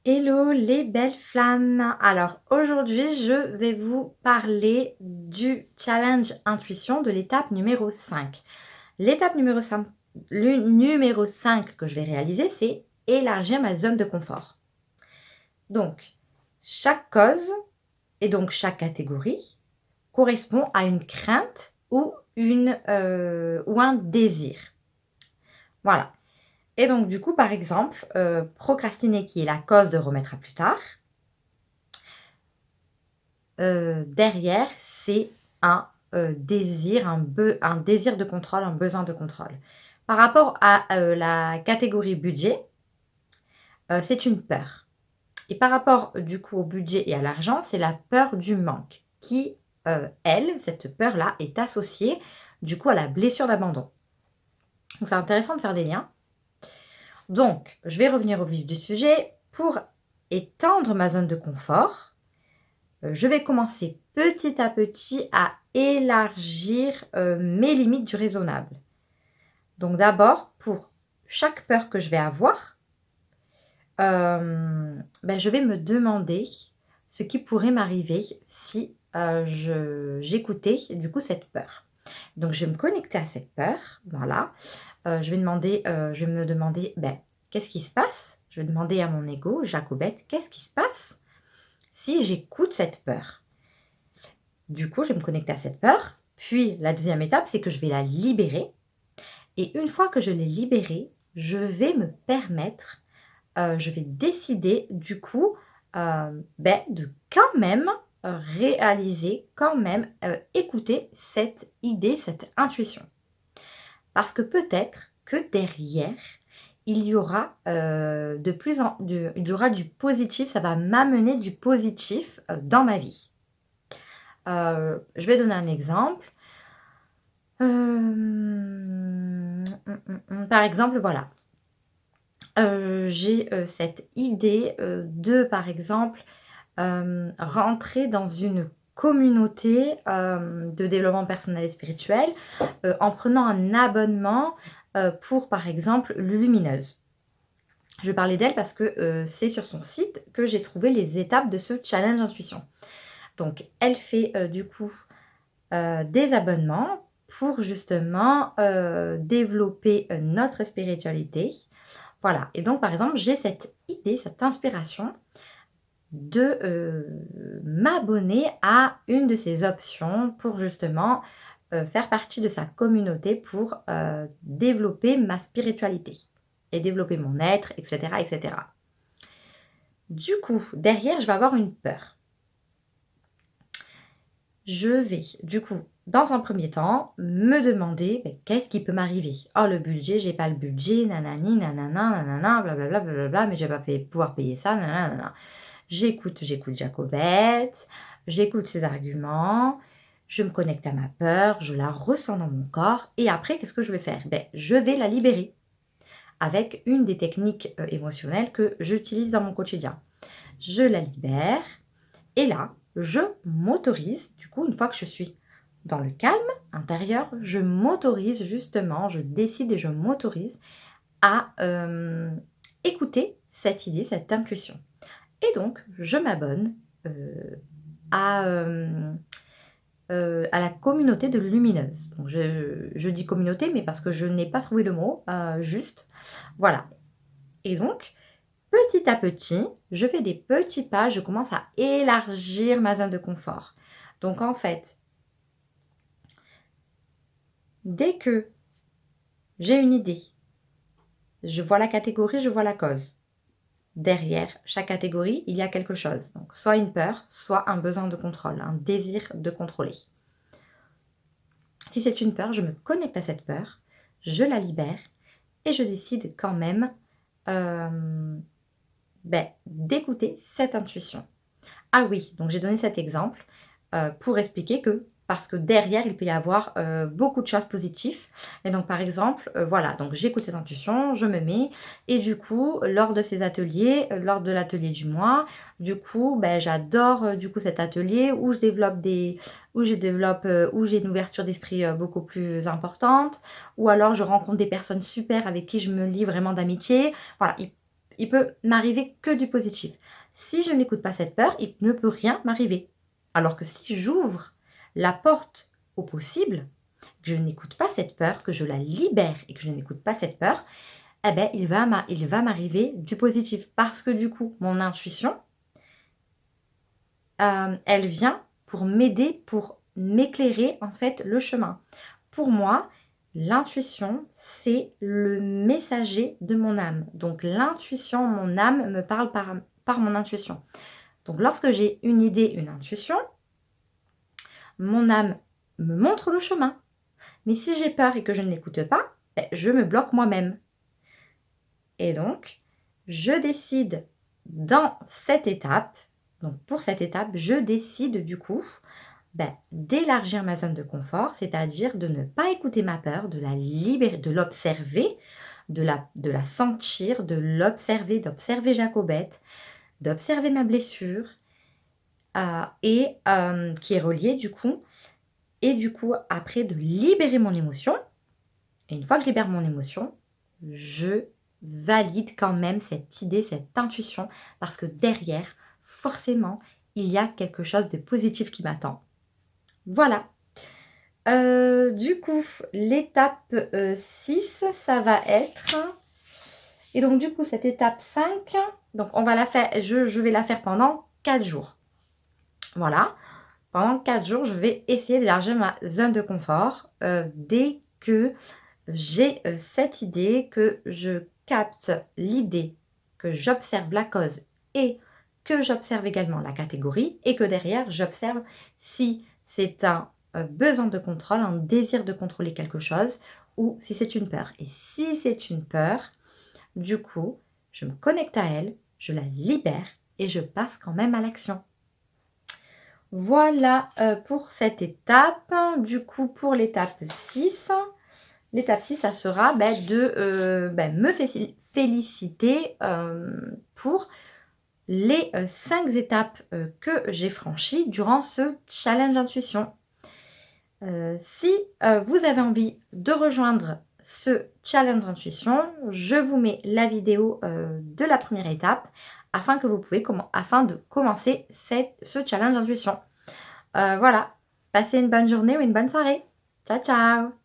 Hello les belles flammes! Alors aujourd'hui, je vais vous parler du challenge intuition de l'étape numéro 5. L'étape numéro 5, le numéro 5 que je vais réaliser, c'est élargir ma zone de confort. Donc, chaque cause et donc chaque catégorie correspond à une crainte ou un désir. Voilà. Et donc du coup, par exemple, procrastiner qui est la cause de remettre à plus tard. Derrière, c'est un, désir, un désir de contrôle, un besoin de contrôle. Par rapport à, la catégorie budget, c'est une peur et par rapport, du coup, au budget et à l'argent, c'est la peur du manque qui, cette peur-là est associée, du coup, à la blessure d'abandon. Donc c'est intéressant de faire des liens. Donc je vais revenir au vif du sujet. Pour étendre ma zone de confort, je vais commencer petit à petit à élargir, mes limites du raisonnable. Donc d'abord, pour chaque peur que je vais avoir, je vais me demander ce qui pourrait m'arriver si, j'écoutais du coup cette peur. Donc je vais me connecter à cette peur, voilà. Je vais me demander, qu'est-ce qui se passe? Je vais demander à mon ego, Jacobette: «Qu'est-ce qui se passe si j'écoute cette peur?» Du coup, je vais me connecter à cette peur. Puis la deuxième étape, c'est que je vais la libérer et une fois que je l'ai libérée, je vais me permettre, je vais décider du coup, de quand même, réaliser, quand même, écouter cette idée, cette intuition. Parce que peut-être que derrière, il y aura, il y aura du positif, ça va m'amener du positif, dans ma vie. Je vais donner un exemple. Par exemple, voilà, j'ai, cette idée, de, par exemple, rentrer dans une communauté, de développement personnel et spirituel, en prenant un abonnement, pour, par exemple, Lumineuse. Je parlais d'elle parce que, c'est sur son site que j'ai trouvé les étapes de ce challenge intuition. Donc elle fait, du coup, des abonnements pour justement, développer, notre spiritualité. Voilà et donc par exemple, j'ai cette idée, cette inspiration de, m'abonner à une de ces options pour justement, faire partie de sa communauté pour, développer ma spiritualité et développer mon être et cetera et cetera. Du coup, derrière, je vais avoir une peur. Je vais, du coup, dans un premier temps, me demander: «Qu'est-ce qui peut m'arriver? Oh le budget, j'ai pas le budget, nanani, nanana, nanana, blablabla, blablabla, mais je vais pas pouvoir payer ça, nanana, nanana». J'écoute Jacobette, j'écoute ses arguments, je me connecte à ma peur, je la ressens dans mon corps et après qu'est-ce que je vais faire? Je vais la libérer avec une des techniques, émotionnelles que j'utilise dans mon quotidien. Je la libère et là, je m'autorise, du coup, une fois que je suis dans le calme intérieur, je m'autorise justement, je décide et je m'autorise à, écouter cette idée, cette intuition. Et donc, je m'abonne, à, à la communauté de Lumineuse. Donc je dis communauté, mais parce que je n'ai pas trouvé le mot, juste. Voilà et donc, petit à petit, je fais des petits pas, je commence à élargir ma zone de confort. Donc en fait, dès que j'ai une idée, je vois la catégorie, je vois la cause. Derrière chaque catégorie, il y a quelque chose. Donc soit une peur, soit un besoin de contrôle, un désir de contrôler. Si c'est une peur, je me connecte à cette peur, je la libère et je décide quand même, d'écouter cette intuition. Ah oui, donc j'ai donné cet exemple, pour expliquer que parce que derrière, il peut y avoir, beaucoup de choses positives et donc par exemple, voilà, donc j'écoute cette intuition, je me mets et du coup, lors de ces ateliers, lors de l'atelier du mois, du coup, j'adore, du coup, cet atelier où j'ai une ouverture d'esprit, beaucoup plus importante ou alors je rencontre des personnes super avec qui je me lie vraiment d'amitié. Voilà, il peut m'arriver que du positif. Si je n'écoute pas cette peur, il ne peut rien m'arriver. Alors que si j'ouvre la porte au possible, que je n'écoute pas cette peur, que je la libère et que je n'écoute pas cette peur, eh ben, il va m'arriver du positif. Parce que du coup, mon intuition, elle vient pour m'aider, pour m'éclairer en fait le chemin. Pour moi, l'intuition, c'est le messager de mon âme. Donc l'intuition, mon âme me parle par mon intuition. Donc lorsque j'ai une idée, une intuition, mon âme me montre le chemin. Mais si j'ai peur et que je ne l'écoute pas, ben, je me bloque moi-même. Et donc, je décide dans cette étape, donc pour cette étape, je décide du coup d'élargir ma zone de confort, c'est-à-dire de ne pas écouter ma peur, de la libérer, de l'observer, de la sentir, de l'observer, d'observer Jacobette, d'observer ma blessure, et qui est reliée du coup, et du coup après de libérer mon émotion. Et une fois que je libère mon émotion, je valide quand même cette idée, cette intuition, parce que derrière, forcément, il y a quelque chose de positif qui m'attend. Voilà. Du coup, l'étape 6, ça va être... Et donc, du coup, cette étape 5, donc on va la faire, je vais la faire pendant 4 jours. Voilà. Pendant 4 jours, je vais essayer d'élargir ma zone de confort dès que j'ai cette idée, que je capte l'idée, que j'observe la cause et que j'observe également la catégorie et que derrière, j'observe si c'est un besoin de contrôle, un désir de contrôler quelque chose ou si c'est une peur. Et si c'est une peur, du coup, je me connecte à elle, je la libère et je passe quand même à l'action. Voilà pour cette étape. Du coup, pour l'étape 6, ça sera de me féliciter pour les 5 étapes que j'ai franchies durant ce challenge intuition. Si vous avez envie de rejoindre ce challenge intuition, je vous mets la vidéo de la première étape afin de commencer ce challenge intuition. Voilà, passez une bonne journée ou une bonne soirée. Ciao, ciao!